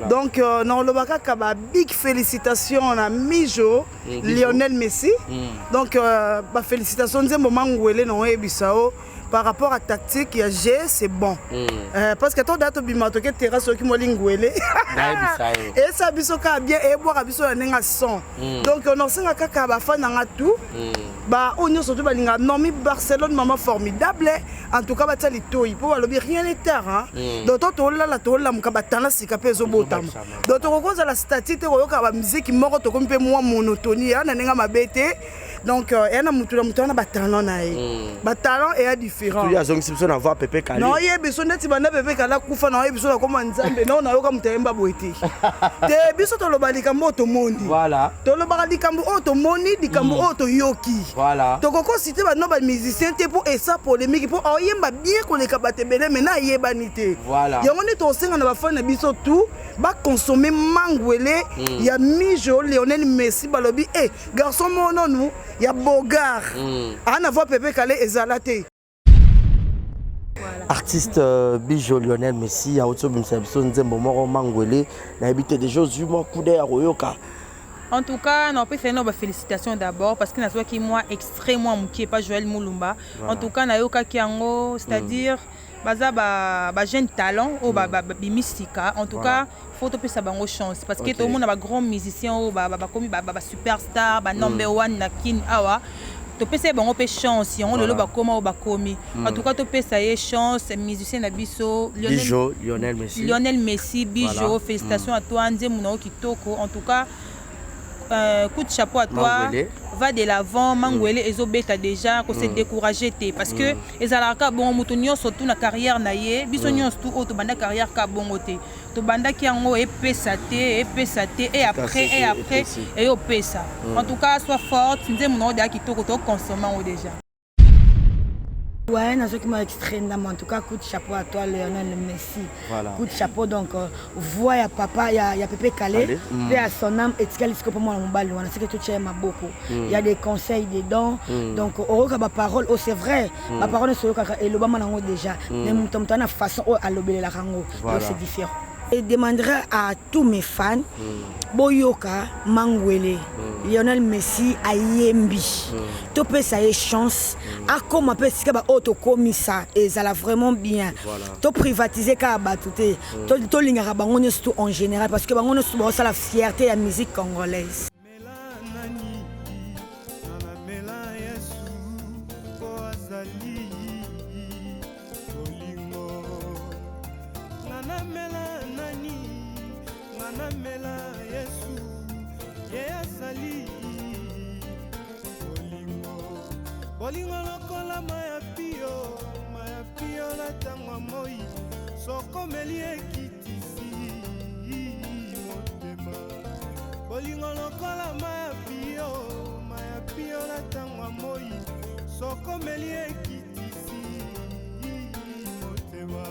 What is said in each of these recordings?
Donc, dans le Bakaka, big félicitations à Mijo, Lionel Messi. Donc, félicitations à moment où elle est Bissau. Par rapport à tactique, il y a G, c'est bon. Parce que toi, tu as dit que tu as dit que et ça, tu as bien et boire un son. Donc, on a fait un tout. On a surtout nommé Barcelone, maman formidable. En tout cas, il faut rien n'est tard. Donc, tu as là, tu as là, tu as là, botam. Donc, tu as la statique, tu as la musique qui mort, tu as moins monotonie, tu as ma bête. Donc, il y a un talent. Talent est différent. Tu as besoin d'avoir Pépé Kali. Non, il y a besoin de Pépé Kali. Il y a besoin de commencer. Non, on a comme Temba Boiti. Tu as besoin de l'obalikambo au monde. Voilà. Tu as l'obalikambo au monde, dikambo au yoki. Voilà. Tu as cité les musiciens pour essa polémique pour bien qu'on les kabate belé maintenant il y a banité. Voilà. Il y a on est au sein on va faire biso tout ba consommer mangwele il y a Mijo Lionel Messi balobi garçon mon nous il y a Bogar on a voir Pépé Kali ezalate. Artiste Bijo Lionel Messi a auto bimsebso nzembo moko mangwele na habité des choses humains coup d'air oyoka. En tout cas, on peut faire nos félicitations d'abord parce que nous moi extrêmement mouké pas Joël Moulumba. En tout cas, nayoka kiango, c'est-à-dire baza ba jeune talent au bimistika. En tout cas, faut topé ça bango chance parce que tout le monde a ba grand musicien au ba superstar, ba number one na kin awa. Topé ça bango pe chance, on le ba koma au ba komi. En tout cas, topé ça y chance, musicien na biso Lionel Messi. Lionel Messi, Bijo, félicitations à toi Nze Mounao Kitoko. En tout cas, coup de chapeau à toi, Mangwele. Va de l'avant, Mangwele et Zobeta déjà, qu'on s'est découragé parce que les alaka bon moutonnions surtout na carrière naie, bisognos tout autre banda carrière ka bon côté. To banda qui en est pesate et après et au pesa. En tout cas, sois forte, Nze Mounao de Kitoko to consommant déjà. Ouais, dans ce qui m'a extrêmement, en tout cas, coup de chapeau à toi, Lionel Messi. Voilà. Coup de chapeau, donc, voix, il y a papa, il y a Pépé Kali, paix à son âme, et ce que pour moi, on sait que tu aimes beaucoup. Il y a des conseils dedans, donc, ma parole, c'est vrai, ma parole, c'est et le bas déjà, mais mon temps, la façon à l'obéir la rango, donc c'est différent. Je demanderai à tous mes fans, Boyoka, Mangwele, Lionel Messi, Ayembi, tu peux ça y chance, à comment peut ce que auto commis ça et ça l'a vraiment bien. Tu privatiser ka batouté, tu lingara bangono tout en général parce que bangono tout ça la fierté de la musique congolaise. Bolingo lokola maya pio la tangwa moi soko meli ekitisi motema. Bolingo lokola maya pio la tangwa moi soko meli ekitisi motema.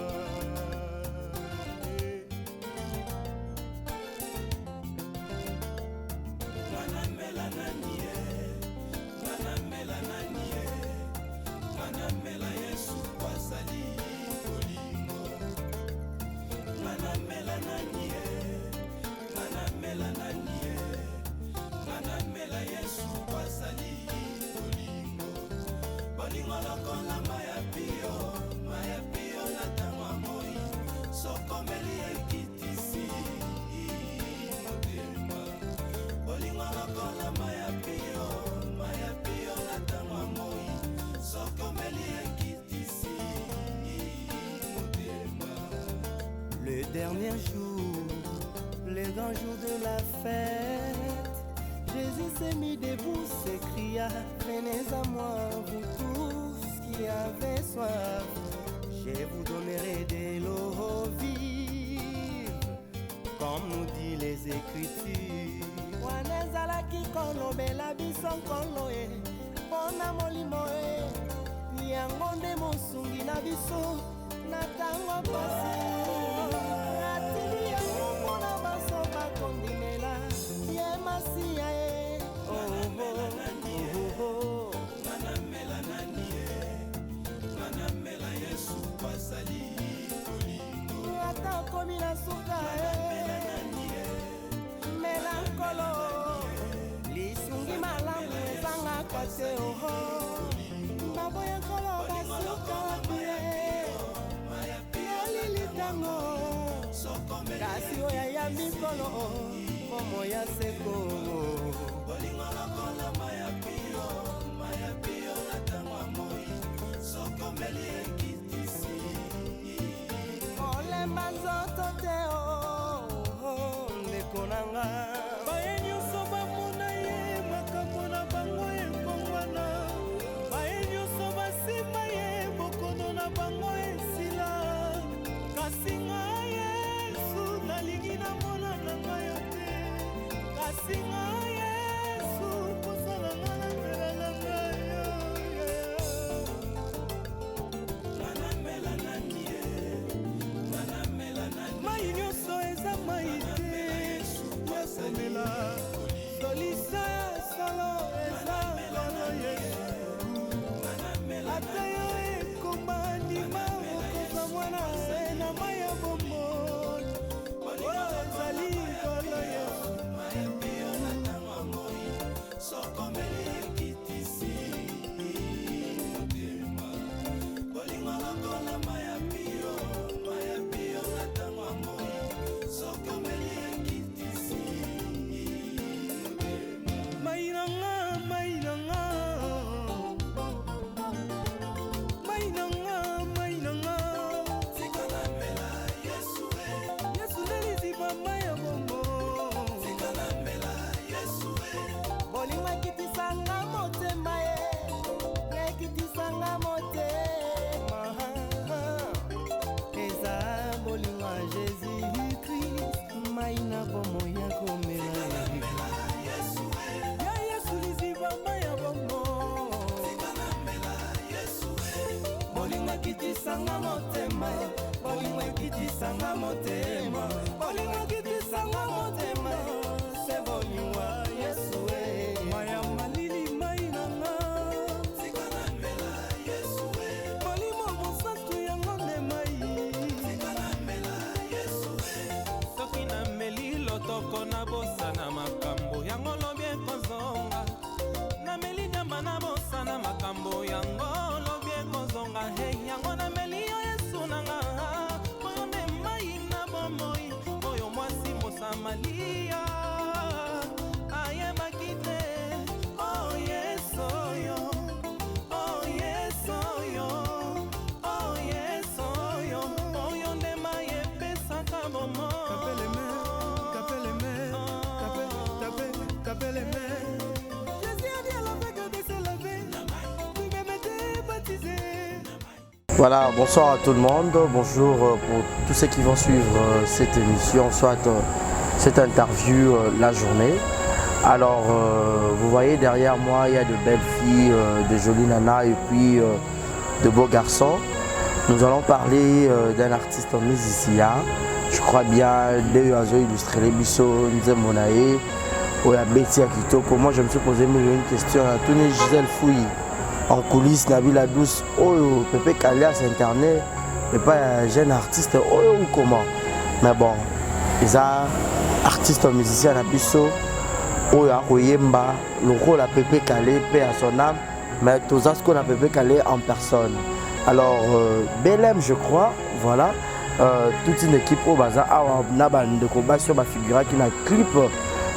Le dernier jour, le grand jour de la fête, Jésus s'est mis debout, s'écria, venez à moi, vous tous qui avez soif, je vous donnerai de l'eau vive, comme nous dit les Écritures. Wanezala ki kolo bela biso kolo pona molimo niango nde mosungi na biso na tango pasi. te oho baboya koloba suka bie yalili tango kasi oya ya mikolo momo ya seko olemba nzoto te ndeko nanga baye nyonso bamona ye makambo na bango ekongwana baye nyonso basima ye bokono na bango esila kasi ngai Yesu nalingi namona na ngai yo te kasi ngai Yesu kosala nga na mbela na ngai mai nyonso eza mai te yasemela solisa ya solo eza lelo Yesu ata yo ekoma ndima okoza mwana na mai ya bomoi oyo ezali lelo Yesu Voilà, bonsoir à tout le monde, bonjour pour tous ceux qui vont suivre cette émission, soit cette interview la journée. Alors, vous voyez derrière moi, il y a de belles filles, de jolies nanas et puis de beaux garçons. Nous allons parler d'un artiste musicien, je crois bien, deux oiseaux illustrés, les Bissot, Nzemonae, Oya Betty Akitoko. Moi, je me suis posé une question à Tony Gisèle Fouille. En coulisses, Nabila Douce, oh, Pepe Kalia sur internet, et pas un jeune artiste, oh, ou comment. Mais bon, les artistes musiciens à Bisso, oh, à Oyemba, le rôle à Pepe Kalé, paix à son âme, mais tout ça, ce qu'on a Pepe Kalé en personne. Alors, Belém, je crois, voilà, toute une équipe au bazar, on a de combat sur ma figure qui n'a clip,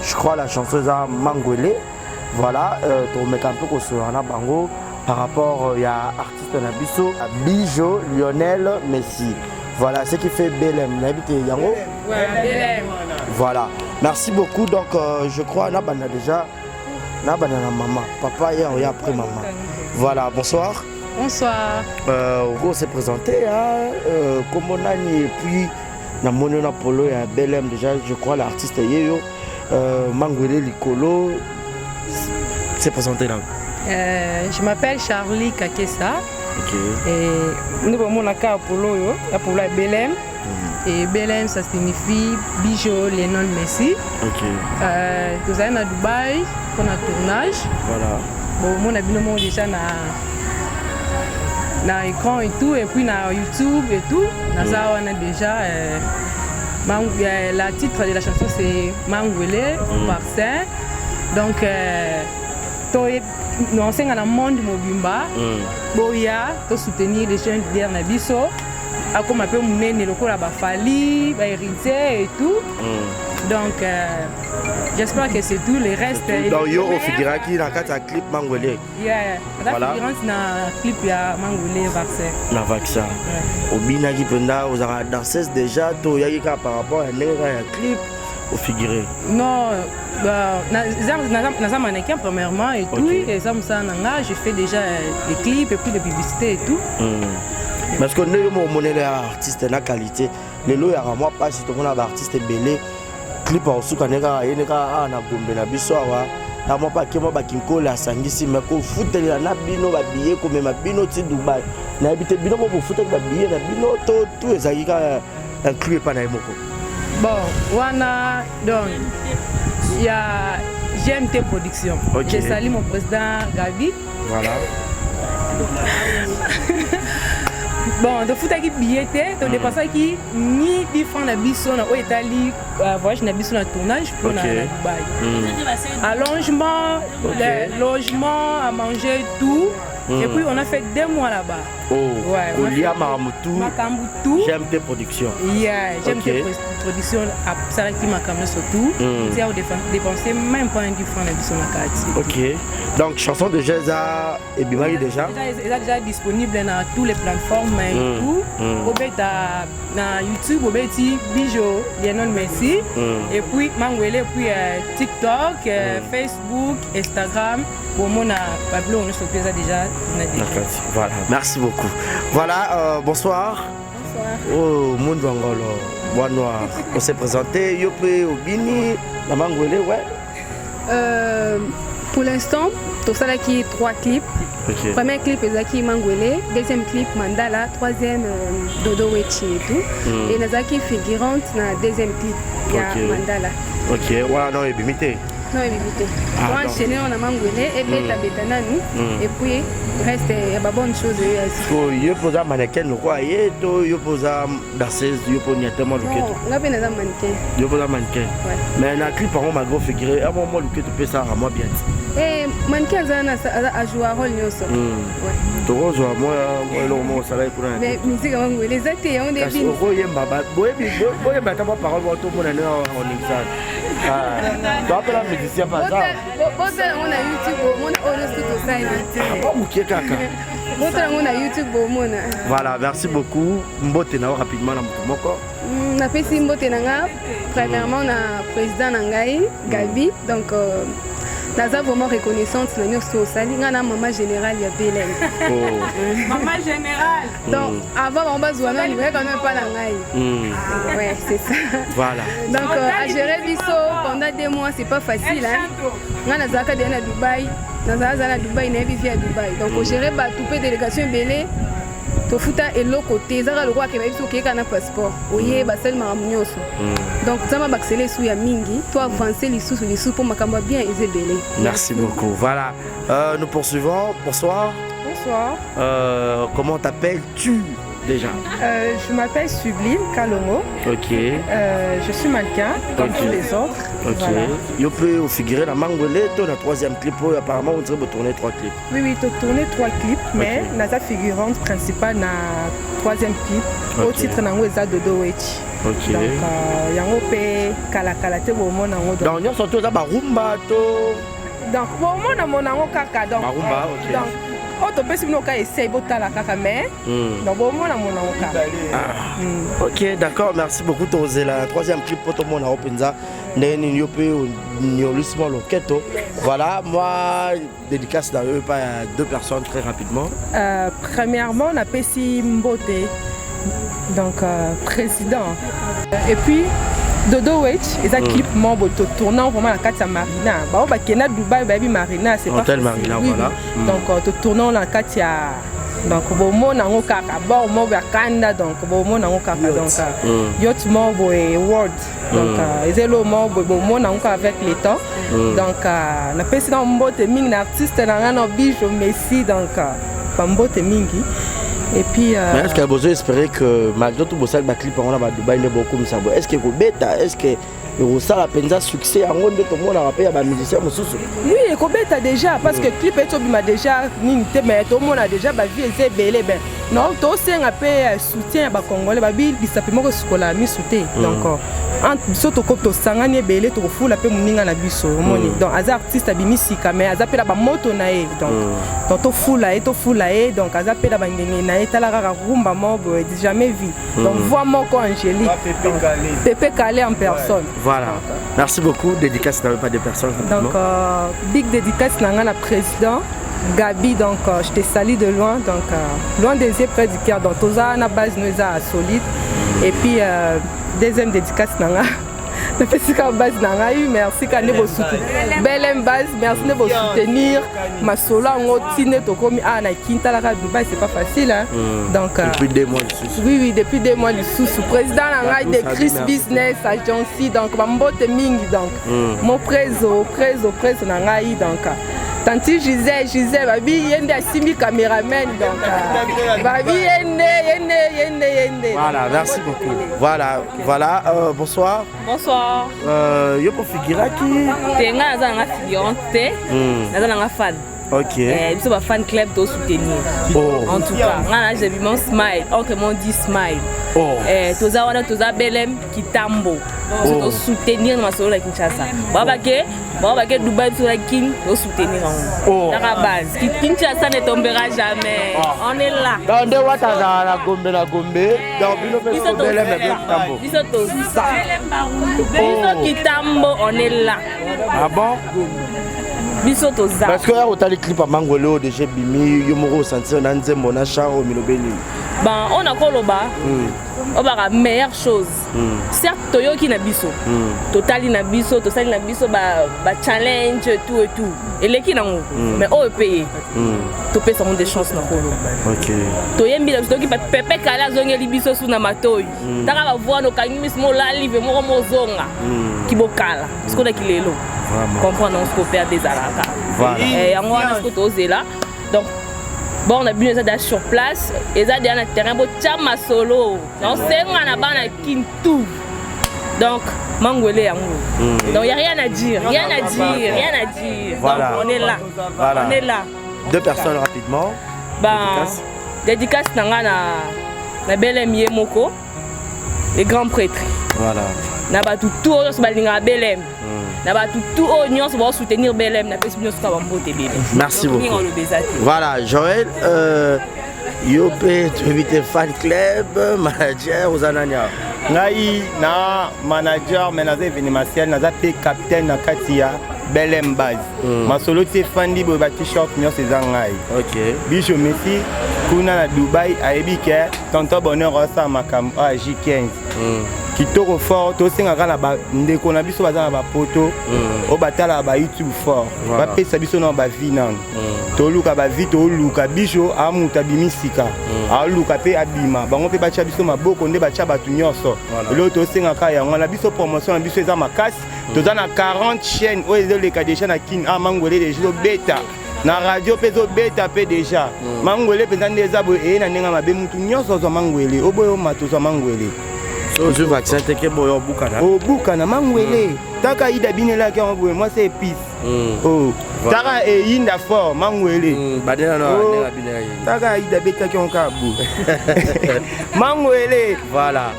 je crois, la chanteuse à Mangwele, voilà, on met un peu sur un bango. Par rapport à artiste Nabiso, à Bijo Lionel Messi. Voilà ce qui fait Belém. Yango? Ouais, Belém. Voilà. Merci beaucoup. Donc je crois Nabana déjà. Nabana maman. Papa hier et après maman. Voilà, bonsoir. Bonsoir. On s'est présenté comme on a et puis Namono Napolo et à Belém déjà, je crois l'artiste Yeyo Mangwele Likolo s'est présenté là. Je m'appelle Charlie Kakessa. Okay. Et nous avons Apollo à Belém. Et Belém, ça signifie Bijo Lionel Messi. Okay. Nous sommes à Dubaï pour un tournage. Voilà. Bon, on a déjà na écran et tout, et puis na YouTube et tout. On a déjà la titre de la chanson c'est Mangwele Marseille. Donc enseigner dans le monde mobimba boya to soutenir les jeunes leaders na biso comme un peu monene lokola ba fali ba héritier et tout donc j'espère que c'est tout les restes donc yo au figura qui dans quatre clip Mangolé voilà figurance na clip ya Mangolé vaccin na vaccin au bina qui penda aux danseuse déjà to yaki ka par rapport à un clip au figuré non naza mannequin premièrement et tout et ça j'ai fait déjà des clips et puis des publicités et tout parce que nous sommes les artistes de qualité les lois à moi pas si tout le monde artiste belé clip en sous kaneka yeneka na gombe na biso wa na moi pas que moi ba kinko la sangisi mais ko foutela na bino ba billet comme ma bino ti Dubaï na habité bino pour foutela ba billet na bino tout ezaki ka inclus pas na moko bon wana donc il y a GMT Production. J'ai salué mon président Gabi. Voilà. Bon, de foutre qui billetté, de dépenser qui ni 10 francs na biso na au Italie, voyage na biso na tournage pour na Dubaï. Allongement, logement, à manger tout. Et puis on a fait 2 mois là-bas. Oh, ouais, Olia Makambutu, GMT Production. Yeah, GMT Production a saraki Makambutu surtout. C'est à dépenser même pas 10 francs na biso na carte. OK. Donc chanson de Jeza et Bimari déjà. Déjà disponible dans toutes les plateformes et tout. Obeta na YouTube, obeti Bijo, Lionel Messi et puis Mangwele puis TikTok, Facebook, Instagram. Pour mon Pablo, on se fait déjà. Voilà, merci beaucoup. Voilà, bonsoir. Bonsoir. Oh, Mundo Angolo, Bois Noir. On s'est présenté, Yopé, Obini, la Mangwele, ouais. Pour l'instant, tout ça là qui est 3 clips. Okay. Premier clip Ezaki Mangwele, deuxième clip Mandala, troisième Dodo Wechi et tout. Et Nazaki figurante dans deuxième clip, il y a Mandala. Ok, voilà, non, il bimité. Non, il bimité. On a enchaîné, on a Mangwele, et Beta Betana nous. Et puis, reste, il y a pas bonne chose. Il y a posé un mannequin, il y a posé un danseuse, il y a posé un tellement de quête. On a posé un mannequin. Il y a posé un mannequin. Mais dans le clip, on m'a figuré, à un moment, tu peux ça à moi bien. Et mannequin a joué un rôle aussi. Tu vois, moi, je suis là pour un. Mais musique, les athées, on est bien. Tu appelles un musicien par ça. On a YouTube, on a YouTube. Voilà, merci beaucoup. Mbote na rapidement na moko. Na pesi mbote nanga. Premièrement na président nangai Gabi donc naza vraiment reconnaissante na nyoso sali ngana maman générale ya Belém. Maman générale. Donc avant on va jouer na livrer quand même pas nangai. Ouais, c'est ça. Voilà. Donc à gérer biso pendant 2 mois, c'est pas facile hein. Ngana zaka de na Dubaï. Nazala Dubaï na vivre à Dubaï. Donc gérer ba toupé délégation belé. Tofuta et l'autre côté, Zara le roi qui va être qui a un passeport. Oye, basel maramunyoso. Donc ça m'a accéléré sous ya mingi. Toi avancer les sous pour makamba bien et zébélé. Merci beaucoup. Voilà. Nous poursuivons. Bonsoir. Bonsoir. Comment t'appelles-tu déjà? Je m'appelle Sublime Kalongo. Ok. Je suis mannequin comme tous les autres. Ok. Voilà. Vous pouvez figurer la Mangolé, ton troisième clip. Apparemment, vous devez tourner 3 clips. Oui, tu as tourné 3 clips, mais la figurante principale dans le 3e clip, au titre de Dodo Wechi. Ok. Donc, il y a un peu Kalakalate au moment où donc, nous sommes tous à Barumba. Donc, au moment où on a kaka. Donc, Barumba, ok. Donc, tu peux essayer de faire la kaka, mais donc, au moment où on a kaka. Ok, d'accord, merci beaucoup. Tu as la 3e clip pour tout le monde à Openza. Voilà, moi, dédicace à 2 personnes très rapidement. Premièrement, on a Pessi Mbote, donc président. Et puis, Dodo Wech, ils ont clip membre tournant vraiment la carte à Marina. Bah, on va Dubaï, baby Marina, c'est pas facile. Marina, oui, voilà. Donc, tournant la carte à. Donc, bon, mon ango kaka, bon, mon Wakanda, donc, bon, mon ango kaka, donc, yacht membre et World. Donc, ils ont le membre, bon, mon ango avec les temps. Donc, la président Mbote Ming, artiste, n'a pas Bijo Messi, donc, Mbote Mingi. Et puis. Mais est-ce qu'il y a besoin d'espérer que malgré tout, le clip, on a Dubaï, est beaucoup comme ça. Est-ce qu'il y a bêta? Est-ce que ekosala mpenza succès yango nde tomonaka mpe ya bamusicien mosusu. Oui, ekobeta déjà parce que clip etobima déjà nini te mais tomona déjà bavie eza ebele ben non tosenga mpe soutien ya bacongolais babisa mpe moko esukola misu te donc biso tosangani ebele tokofula mpe moninga na biso omoni donc aza artiste abimisika mais aza mpe na bamoto na ye donc tofula ye donc aza mpe na bangenge na ye tala kaka rumba moko jamais vu donc voix moko angélique Pépé Calé en personne. Voilà, merci beaucoup. Dédicace n'avait pas de personnes. Donc big dédicace nanga na président Gabi, donc je te salue de loin, donc loin des yeux près du cœur, donc tout ça na base nous a solide. Et puis deuxième dédicace nanga na pesika base nanga merci ka ne bo soutenir belle base, merci ne bo soutenir ma solo ngo tine to komi na kinta la Dubaï, c'est pas facile hein. Donc depuis 2 mois sous. Oui, depuis 2 mois sous président nanga de Chris Business Agency, donc bambote mingi donc mon préso nanga donc Tanti Gisèle, babi yende asimi caméraman donc babi yende. Voilà, merci beaucoup. Voilà, bonsoir. Bonsoir. Yo pour figura qui Tenga naza nga figurante, naza nga fan. OK. Biso ba fan club to soutenir. En tout cas, nga j'ai vu mon smile, on dit smile. Toza wana toza Belem Kitambo. To soutenir ma solo la Kinshasa. Baba ke Dubaï sur la King, to soutenir en. La base. Kinshasa ne tombera jamais. On est là. Dans de wata la Gombe. Dans Bilo Belem Kitambo. Biso Kitambo, on est là. Ah bon? Biso toza. Parce que on t'a les clips à Mangolo de Bimi, yo moko sentir na nzembo na charo milobeli. Ben on a koloba. On va la meilleure chose. Certes toyoki na biso. Totali na biso, tosali na biso ba challenge tout et tout. Et les qui nango. Mais on paye. To paye ça des chances na kolo. OK. Toyembi la biso ki Pépé Calé zongeli biso sous na matoyi. Taka ba voir no kangimis mo la live mo zonga. Kibokala. Parce qu'on a kilelo. Comprendre on se perd des alaka. Voilà. Et en moi on se osé là. Donc bon, on a bien ça sur place et ça derrière le terrain, bon, tchama solo. Donc c'est on a ban Kintou. Donc Mangolé amour. Donc il y a rien à dire. Voilà. Donc on est là. Voilà. On est là. 2 personnes rapidement. Dédicace nanga na Belem Yemoko, les grands prêtres. Voilà. Na ba tout sur balinga Belem. Na ba tout oignon pour soutenir Belem na pesi bino suka bambote bébé. Merci beaucoup. Voilà, Joël Yopé, tu invites fan club, manager Ozanania. Ngai na manager menaza événementiel naza pe capitaine na Katia Belem base. Ma solo te fandi bo ba t-shirt nyo sezangai. OK. Bijo Messi kuna na Dubaï aebike tonton bonheur sa makambo a J15. Kitoko fort to singa kana ba ndeko na biso bazana ba poto o batala ba YouTube fort ba pesa biso na ba vie nan to luka ba vie to luka bijo amuta bimisika a luka pe abima bango pe bacha biso maboko nde bacha batu nyoso lo to singa ka yango na biso promotion na biso eza makasi to za na 40 chaînes o ezo le ka déjà na kin amangolé déjà beta na radio pezo beta pe déjà mangolé pe nde za bo e na nenga mabe mutu nyoso zo mangolé o boyo mato zo mangolé. So je vaccin te ke boyo bukana. Oh bukana mangwele. Taka ida binela ke on boye moi c'est épice. Oh. Taka e yinda fort mangwele. Badena no na binela yi. Taka ida beta ke on ka bu. Mangwele. Voilà.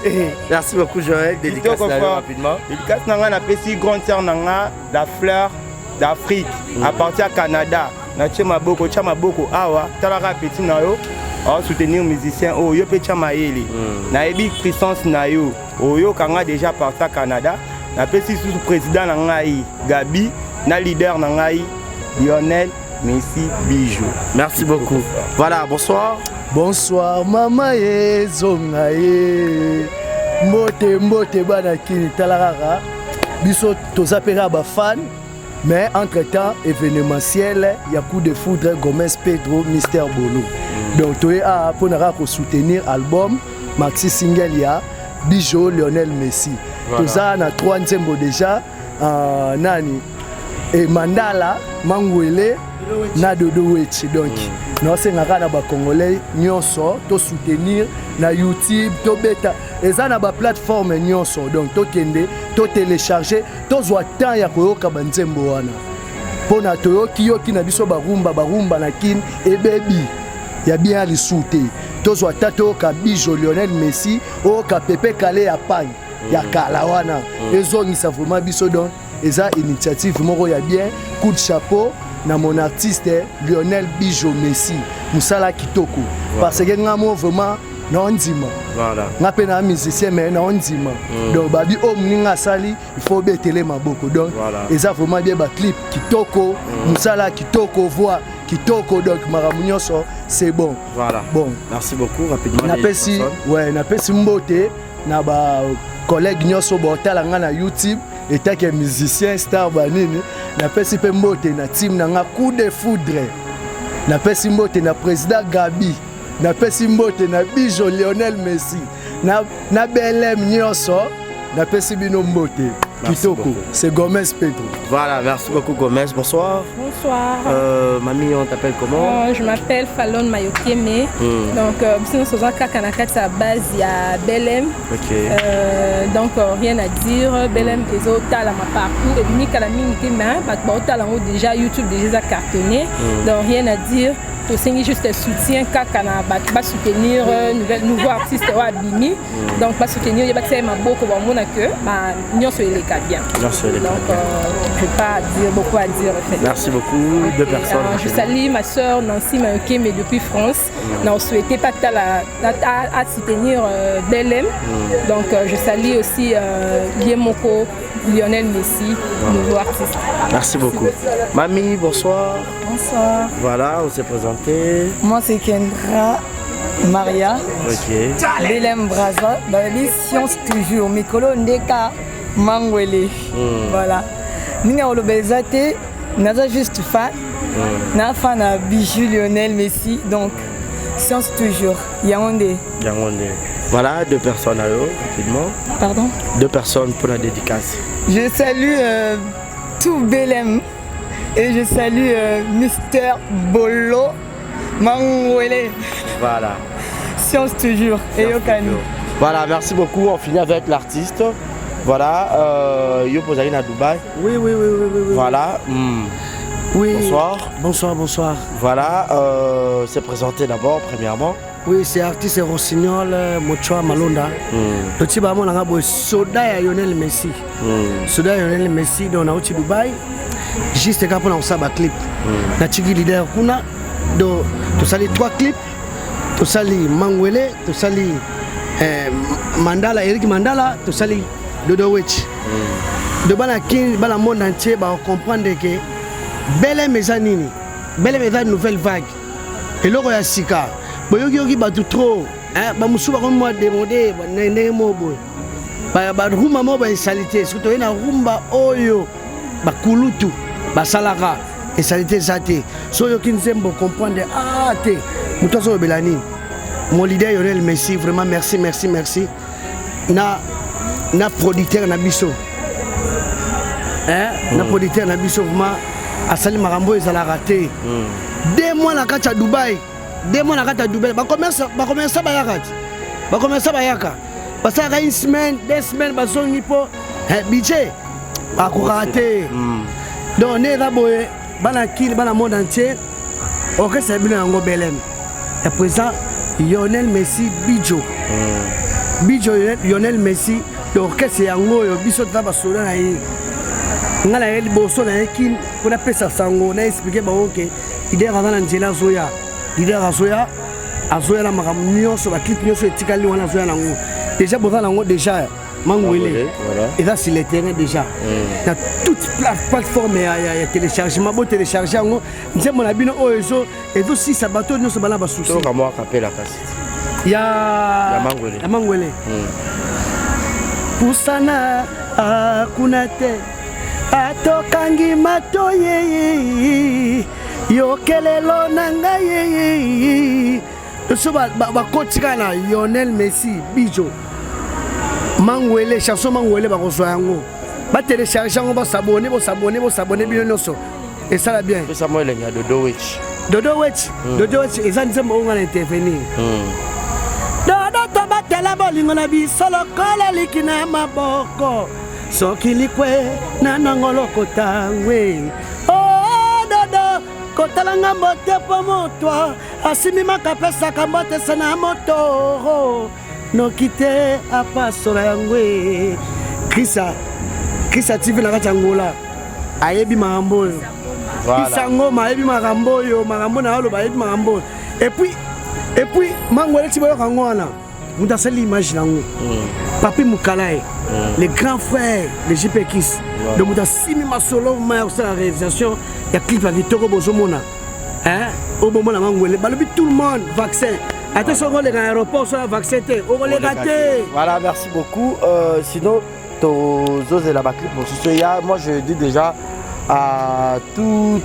Merci beaucoup Joël. Dédicace rapidement. Dédicace nanga na pesi grande sœur nanga la fleur d'Afrique à partir du Canada. Na chema boko awa talaka petit na yo. Oh, soutenir musicien oh yo pe chamaeli na ebi puissance na yo oh yo kanga déjà parti au Canada na pesi sous président na ngai Gabi na leader na ngai Lionel Messi Bijou. Merci beaucoup. Voilà, bonsoir. Bonsoir mama ye zonga ye mbote bana kini talarara biso tozapera ba fan. Mais entre-temps, événementiel, il y a coup de foudre Gomez Pedro, Mister Bolo. Donc, tu es pour soutenir l'album Maxi Single, ya Bijou Lionel Messi. Tu as na 3e déjà, Nani et Mandala, Mangwele, na Dodo Wechi. Donc non c'est ngaka ba congolais nyonso to soutenir na YouTube to beta eza na ba plateforme nyonso donc to kende to télécharger to zwa temps ya koyoka banzembo wana pona toyoki yoki na biso barumba na kin ebebi ya bien lisute to zwa tato ka Bijo Lionel Messi o ka Pepe Kale ya Pagne ya kala wana ezongisa vraiment biso donc eza initiative moko ya bien coup de chapeau na mon artiste Lionel Bijo Messi musala kitoko parce que ngamo vraiment na ndima voilà ngape na musicien mais na ndima donc babi omninga sali il faut betele maboko donc eza vraiment bien ba clip kitoko musala kitoko voix kitoko donc maramunyoso c'est bon voilà bon merci beaucoup rapidement na pesi mbote na ba collègue nyoso botala nga na YouTube et que musicien star banini na pesi pe mbote na team na nga coup de foudre na pesi mbote na président Gabi na pesi mbote na Bijo Lionel Messi na BLM nyoso na pesi bino mbote kitoko c'est Gomez Pedro. Voilà, merci beaucoup Gomez. Bonsoir. Bonsoir. Mamie, on t'appelle comment? Je m'appelle Fallon Mayokeme. Donc sinon c'est un Kanakati à base il y a BLM. Donc rien à dire, BLM les autres à ma partout et ni Kalamini qui m'a déjà YouTube déjà cartonné. Donc rien à dire. Tout c'est juste un soutien Kakana va soutenir nouveau artiste ou Abimi. Donc va soutenir il y a que ma beaucoup bon mon que bah nous sommes les cas bien. Donc je vais pas dire beaucoup à dire en fait. Merci beaucoup deux personnes. Je salue ma soeur Nancy Mayokeme depuis France. On souhaitait pas à soutenir BLM. Donc je salue aussi Yemoko Lionel Messi, nouveau artiste. Merci beaucoup. Mamie, bonsoir. Bonsoir. Voilà, on s'est présenté. Moi c'est Kendra Maria. BLM Braza. Dans l'émission toujours. Mikolo Ndeka Mangwele. Voilà. Nina Olobezate, Naza juste fan. Na fan à Bijou Lionel Messi. Donc, science toujours. Yaoundé. Voilà, deux personnes à eux, rapidement. Pardon? Deux personnes pour la dédicace. Je salue tout BLM et je salue Mister Bolo Mangwele. Voilà. Science toujours. Et Yokani. Voilà, merci beaucoup. On finit avec l'artiste. Voilà, Yo Pozarine à Dubaï. Oui. Voilà. Oui. Bonsoir. Bonsoir. Voilà, c'est présenté d'abord, premièrement. Oui, c'est artiste Rossignol, Mochoa Malonda. Le type à mon angabo Soda Lionel Messi. Soda Lionel Messi, on a au Dubaï. Juste quand on a un clip. Na tiki leader kuna do to sali 3 clips. To sali Mangwele, to sali Mandala, Eric Mandala, to sali Dodo Wechi. De bana kin bana monde entier ba comprendre que BLM ezanini. BLM est une nouvelle vague. Et l'oro ya sika. Boyogi batu trop ba musuba ko mo demander ba nene mo boy ba rumba mo ba insalité surtout na rumba oyo ba kulutu ba salaka insalité zate so yo kinzembo comprendre te mutazo belani mon leader Lionel Messi vraiment merci na producteur na biso na producteur na biso vraiment asali marambo ezala raté 2 mois na kacha Dubaï. 2 mois na kata Dubaï, ba commencer bayaka. Parce que une semaine, 2 semaines ba songi po budget ba ko raté. Donc né là boye bana kili bana monde entier. OK c'est bien ngo BLM. Et présent Lionel Messi Bijo. Bijo Lionel Messi donc c'est yango yo biso ta ba sola na yi. Ngala yeli boso na yeki kuna pesa sango na expliquer ba OK. Idée avant na njela zoya. Leader Azoya la makamnyo sur la clip nyo sur etikali wana Azoya nango déjà boza nango déjà Mangwele et là c'est le terrain déjà dans toute plateforme ya téléchargement bon télécharger ngo nzembo na bino oyo ezo si sabato nyo so bana ba souci to kamo akapela kasi ya Mangwele pusana kuna te atokangi matoye yokelelo nanga ye so ba kotika na Lionel Messi Bijo Mangwele chanson Mangwele ba kozwa yango ba télécharger yango ba s'abonner bino nyonso et ça la bien. Ça moi il y a Dodo Witch. Dodo Witch, ils ont dit on va intervenir. Dodo tobatela bolingo na biso lokola likina maboko. Soki likwe na nangolo kotangwe. Oh Dodo kotalanga mbote po motwa asimi makapesa kambote sana moto. No kite apasola yangwe. Krisa TV na kachangola. Ayebi marambo. Krisa ngoma ayebi marambo yo, marambo na alo ayebi marambo. Et puis mangwele tiboyo kangwana. Muta sali image nango. Papi Mukalae, les grands frères de JP Kiss. De muta simi masolo ma sur la réalisation, il y a clip avec Toro Bozomona. Hein? Au moment la mangwele, balobi tout le monde vaccin. Attention on les aéroports sur la vaccin, on les raté. Voilà, merci beaucoup. Sinon moi je dis déjà à tous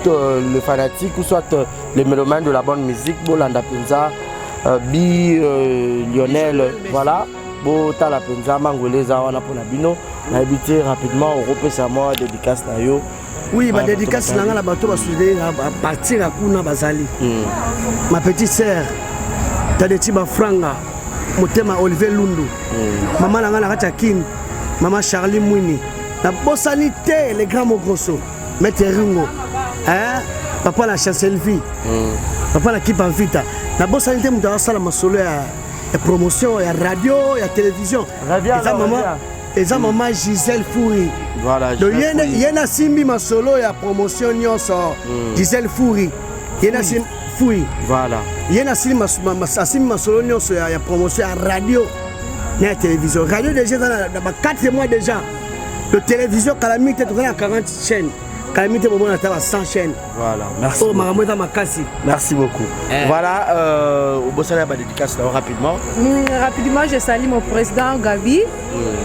les fanatiques ou soit les mélomanes de la bonne musique, Bolanda Penza, Lionel, voilà, Tala Penza, Mangwele, Zawana Ponabino, on a habité rapidement au Europe, c'est à moi, dédicace Nayo. Oui, ma dédicace là, la bateau va à partir à Kuna Bazali. Ma petite sœur, Tadetiba Franga, Motema Olivier Lundu, maman Langa Rachakin. Maman Charlie Mouini, la bossanité, les grands Mogrosso, Maître Ringo, hein? Papa la Chancelvi, papa la Kipa Vita, la bossanité, nous avons la solo, il y a promotion, il y a radio, il y a télévision. Et ça, maman Gisèle Fouri. Voilà, il y a Simbi ma solo, il y a promotion, Gisèle Fouri. Il y a Simbi Fouri. Voilà. Il y a Simbi ma solo, il y a promotion à radio. La télévision. Radio déjà dans 4 mois déjà. La télévision, Calamité, tu as 40 chaînes. Calamité, on a 100 chaînes. Voilà. Merci. Merci beaucoup. Voilà, au Bossana, dédicace rapidement. Rapidement, je salue mon président Gabi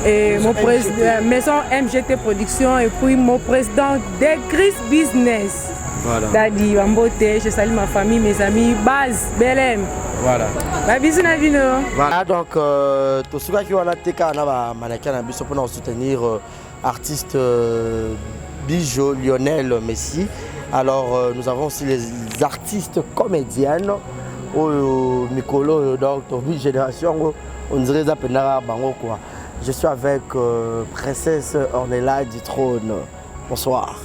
et mon président Maison MGT Production et puis mon président Decris Business. Voilà. Dadi Wambote, je salue ma famille, mes amis, Baz, Belém. Voilà. Voilà, donc tout ce qui a été pour soutenir artiste Bijo Lionel Messi. Alors nous avons aussi les artistes comédiennes au Mikolo, donc toute génération, on dirait Bango quoi. Je suis avec Princesse Ornella du Trône. Bonsoir.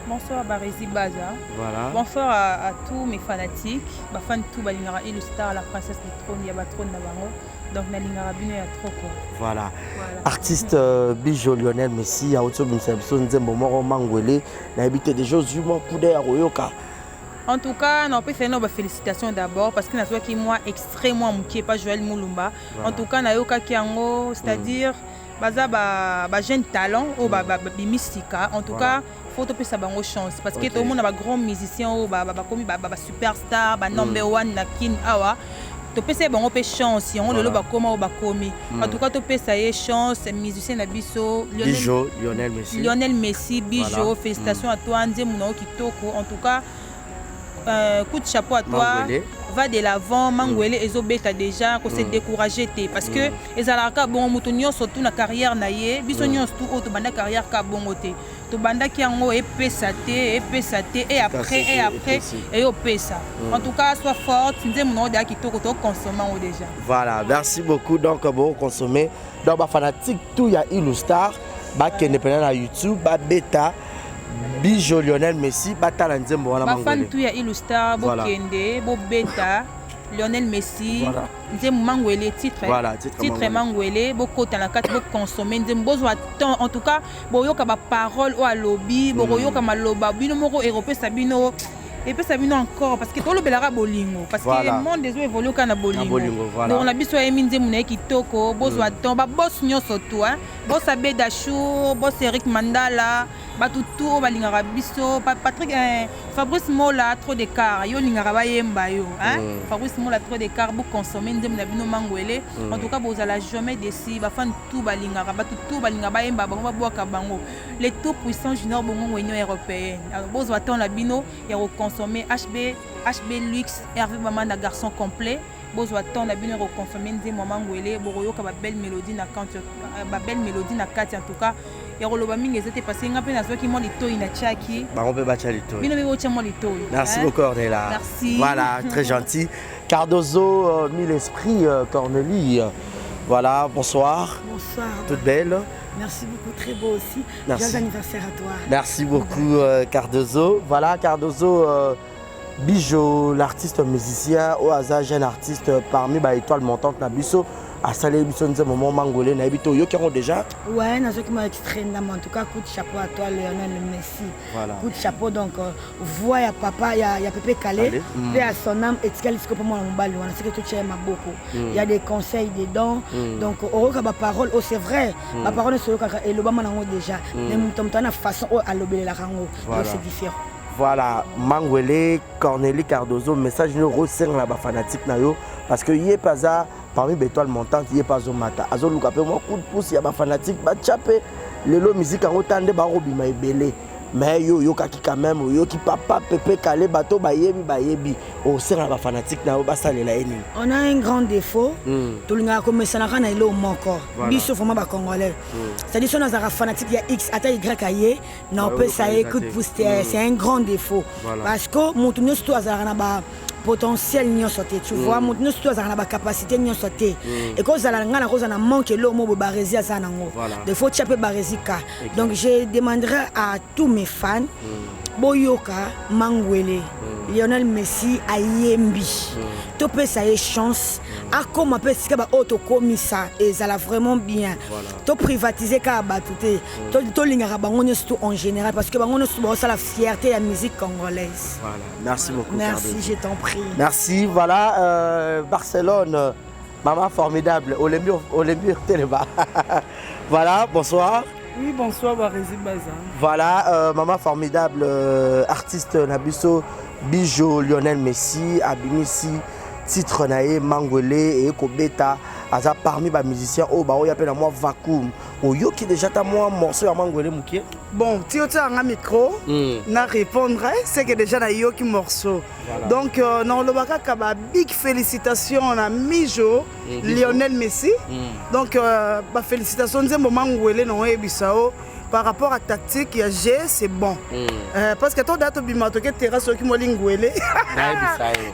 Bonsoir Barési Baza. Voilà. Bonsoir à tous mes fanatiques. Ma fan tout balingara Illustar, la princesse du trône, il y a ma trône d'Abango. Donc Nalingara Bino ya trop quoi. Voilà. Artiste Bijo Lionel Messi, à Otso Bimsebso Nzembo Moro Mangwele, n'a habité des choses du monde Poudé à Royoka. En tout cas, on peut faire nos félicitations d'abord parce que nous avons moi extrêmement mouqué pas Joël Moulumba. En tout cas, Nayoka Kiango, c'est-à-dire baza ba jeune talent ou ba mystica. En tout cas, faut te ça bango chance parce que tout le monde a grand musicien ou ba comme ba superstar, ba number one na kin awa. Tu peux savoir on peut chance on le ba comment ba komi. En tout cas, tu peux ça y chance musicien na biso Lionel Messi. Lionel Messi, Bijo, félicitations à toi Nzemuna Kitoko. En tout cas, coup de chapeau à toi. Mangwele. Va de l'avant, Mangwele et Zobeta déjà, qu'on s'est découragé parce que les alaka bon moutonnions surtout na carrière naie, bisognos tout autre banda carrière ka bon côté. To banda qui en et pesaté et après et au pesa. En tout cas, sois forte, nous mon ordre qui to consommant déjà. Voilà, merci beaucoup donc bon consommer. Donc ba fanatique tout il y a Illustar, ba qui n'est pas na YouTube, ba beta Bijo Lionel Messi, Batala Nzembo wana Mangwele. Ba fan tout ya Illustar, bo Kende, bo Beta, Lionel Messi, Nzembo Mangwele titre. Voilà, titre Mangwele, bo kota na kati bo consommer Nzembo zo temps en tout cas, bo yoka ba parole o alobi, bo yoka maloba bino moko européen sabino. Et puis ça vient encore parce que tout le belara bolingo parce que le monde des évolue au Canada bolingo. Donc on a besoin de minze mune kitoko, bozo aton, ba boss nyoso tout hein. Boss Abeda Chou, boss Eric Mandala, ba tout balingara biso, Patrick Fabrice Mola trop d'écart, yo lingara ba yemba yo hein. Fabrice Mola trop d'écart pour consommer ndem na bino Mangwele. En tout cas boza la jamais déci, ba fan tout balingara, ba tout balingara ba yemba ba boaka bango. Les tout puissants junior bongo union européenne. Bozo aton la bino ya consommer HB Luxe, Hervé Maman na garçon complet. Bozo temps na bien reconsommer des moments Mangwele, boroyo ka ba belle mélodie na quand ba belle mélodie na kati en tout cas ya koloba mingi ezete parce que nga pe nazwaki mwa litoi na tiaki on peut battre les toits. bino be botia mwa litoi. Merci beaucoup Ornella. Merci. Voilà, très gentil. Cardozo, mille esprits, Cornélie. Voilà, bonsoir. Bonsoir. Toute belle. Merci beaucoup, très beau aussi. Merci. Joyeux anniversaire à toi. Merci beaucoup Cardozo. Voilà, Cardozo Bijo, l'artiste musicien, au hasard jeune artiste parmi les étoiles montantes Nabiso. À Salé Biso, nous avons un moment mangolais, Nabito, yo qui ont déjà. Ouais, nous avons extrait, en tout cas, coup de chapeau à toi, Lionel Messi. Voilà. Coup de chapeau, donc, voix, il y a papa, il y a Pépé Calais, paix à son âme, et Tika Lisco pour moi, on balou, on sait que tout tient beaucoup. Il y a des conseils, des dons, donc, au ma parole, oh, c'est vrai, ma parole est sur le caca, et le bas, on déjà, mais mon temps, la façon, à l'obéir la rango, c'est différent. Voilà, Mangwele, Cornélie Cardozo, message nous resserre la fanatique nayo parce que yé pas ça parmi les étoiles montantes yé pas au matin. Azo luka pe moi coup de pouce ya ba fanatique ba chapé lelo musique en autant de barobi ma belé. Mais yo kaki quand même yo ki papa Pépé Calais bateau ba yebi au serre la fanatique nayo ba salela eni. On a un grand défaut. Tout le monde comme ça na kana ilo moko. Biso vraiment ba congolais. C'est-à-dire si on a un fanatique il y a X ata Y aye, non peut ça écoute pousser c'est un grand défaut parce que mon tout surtout azara ba potentiel n'y sauté tu vois mon nous surtout azara ba capacité n'y sauté et cause la ngana cause na manque lo mo barezi azana ngo des fois tu peux barezi ka donc je demanderai à tous mes fans boyoka Mangwele Lionel Messi ayembi to peut ça y chance a comme peut ce que ba auto comisa et ça l'a vraiment bien to privatiser ka batouté to lingara bango surtout en général parce que bango surtout ça la fierté de la musique congolaise. Voilà, merci beaucoup. Merci, je t'en prie. Merci, voilà Barcelone, maman formidable, Olympio Téléba. Voilà, bonsoir. Oui, bonsoir Barési Bazin. Voilà, maman formidable, artiste Nabiso Bijo, Lionel Messi, Abimisi, titre naé Mangwele et Kobeta. Aza parmi les musiciens au baro y appelle moi vacuum. Au yo qui déjà ta moi morceau à Mangwele mouké. Bon, tu as un micro, na répondre, c'est que déjà na yo qui morceau. Donc non le baka kaba big félicitations à Mijo, Lionel Messi. Donc bah félicitations nzembo Mangwele non ebisao. Par rapport à tactique, il y a G, c'est bon. Parce que toi, tu as dit que tu as dit que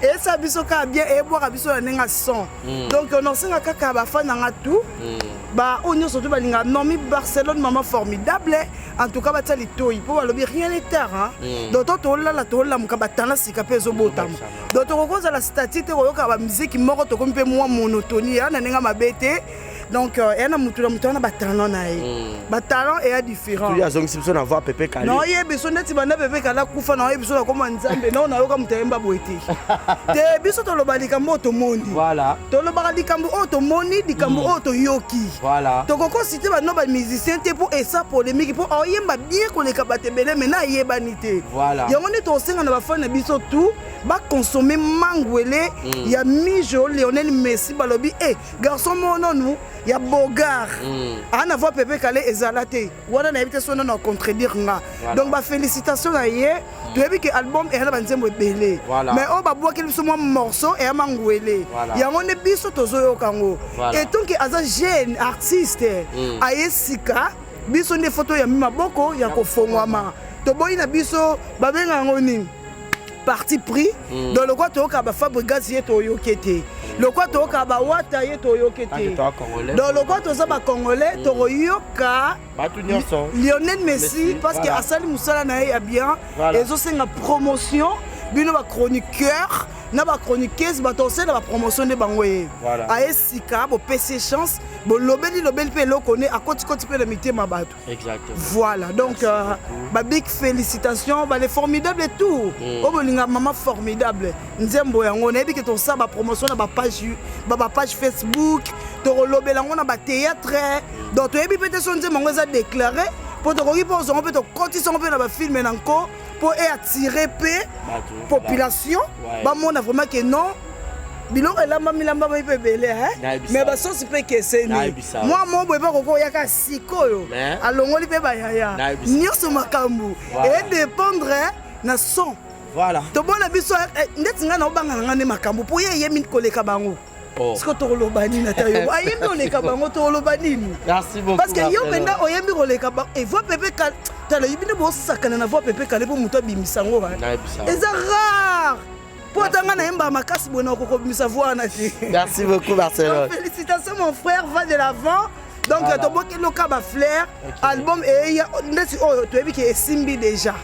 et ça a bien et boire a bien son. Donc, on a tout. On a surtout non, mais Barcelone, maman formidable. En tout cas, il faut rien n'est tard. Donc, tu as la toile, tu as la botam. Donc, tu as la statique, tu as la musique qui mort, tu as moins monotonie. Donc, il y a un talent et différent. Tu as besoin d'avoir Pépé Calais. Non, il y a besoin de Pépé Calais. Il y a besoin de comment Nzambe. Non, on a comme Temba Boiti. Tu as besoin de l'obalikambo au monde. Voilà. Tu as l'obalikambo au monde, du kambo au yoki. Voilà. Tu as cité les musiciens pour essa polémique pour bien qu'on les cabate belé maintenant il y a banité. Voilà. Il y a on est au sein on va faire biso tout ba consommer Mangwele, il y a Mijo, Lionel Messi balobi garçon mon nous il y a Bogart. On a voir Pépé Calais et Zalaté. On a évité son nom contredire nga. Donc ba félicitations à hier. Tu as vu que l'album est là banzembo belé. Mais on va boire quelques morceaux et Mangwele. Il y a on est biso tozo yo kango. Et donc as un jeune artiste ayesika biso ne photo ya maboko ya kofongwama. To boy na biso babenga ngoni. Parti pris dans le quoi tu as fabriqué to yokete le quoi tu as wata to yokete dans le quoi tu as congolais to yoka Lionel Messi parce que Asali Moussala na ya bien et aussi une promotion bino ba chroniqueur na ba chroniqueuse ba tosé na ba promotion de bangoye aesika bo PC chance bo lobeli pe lo connaît à côté pe le mité mabatu exactement voilà donc ba big félicitations ba les formidables et tout o bolinga maman formidable nzembo yango na bi que ton ça ba promotion na ba page Facebook to lobela ngona ba théâtre donc to ebi peut-être son nzembo za déclarer pour te reposer on peut te continuer on peut na ba filmer encore pour attirer la population. On a vraiment que non. Bilon est là, milamba va y belé, mais bah ça c'est pas que c'est moi mon bébé koko yaka sikoyo. Alors on lui peut bayaya. Ni sur makambu et dépendre na son. Voilà. To bon la biso net nga na banga nga ne makambu pour ye min koleka bango. siko tokoloba nini ata yo ayembi oleka bango tokoloba nini merci beaucoup parce que yo mpenza oyembi koleka bango voix pepe tala yebine bosakana na voix pepe kale mpo moto abimisa yango eza rare mpo atanga nayemba makasi boye na okokobimisa voix wana te merci beaucoup Barcelone félicitations mon frère va de l'avant donc toboki loka baflair album eya ndeti oyo toyebi ke esimbi déjà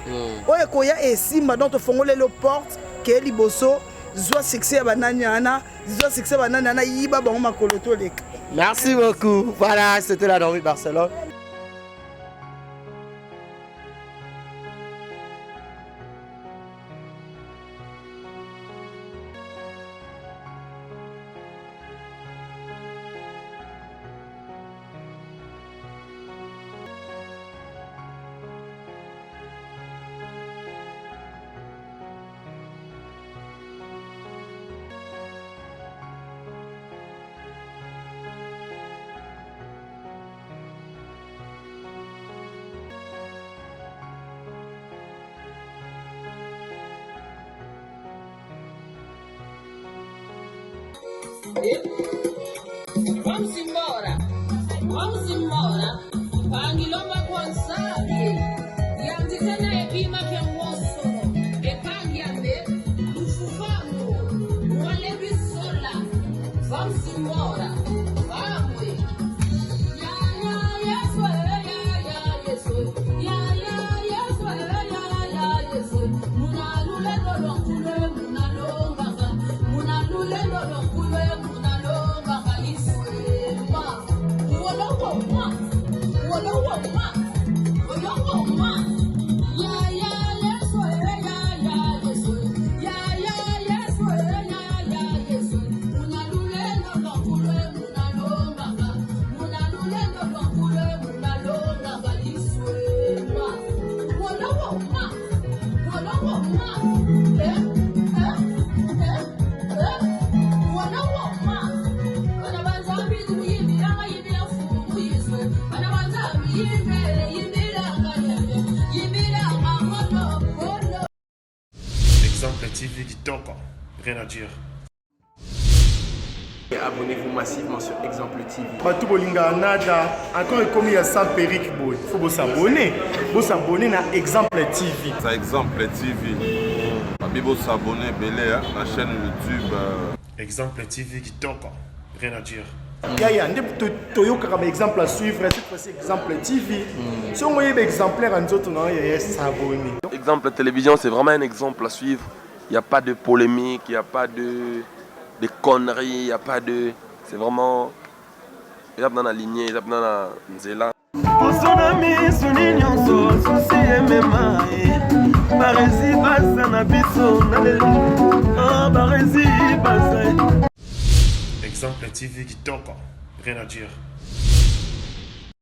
oyo ekoya esimba donc tofongoleli porte ke liboso zwa succès ya banani wana zwa succès banani wana yiba bango makolo toleka merci beaucoup voilà c'était la Dormie Barcelone. Vamos embora, pangilomba kwansabi, yanditena epima kenwoso, epangiambe, ufufango, wale bisola, vamos embora, vamos. Exemple TV qui toque, rien à dire. Abonnez-vous massivement sur Exemple TV. Batou bolinga nada, encore commis à sans périque boy. Faut vous s'abonner. Vous s'abonner à Exemple TV. Ça Exemple TV. Vous s'abonner belé à la chaîne YouTube. Exemple TV qui toque, rien à dire. Yaya, un exemple à suivre, cette fois-ci Exemple TV. Si on voyait exemplaire en autres, on va s'abonner. Exemple télévision, c'est vraiment un exemple à suivre. Il n'y a pas de polémique, il n'y a pas de conneries, il n'y a pas de... C'est vraiment... Il y a dans la lignée, il y a dans la nzela. Exemple TV qui toque, rien à dire.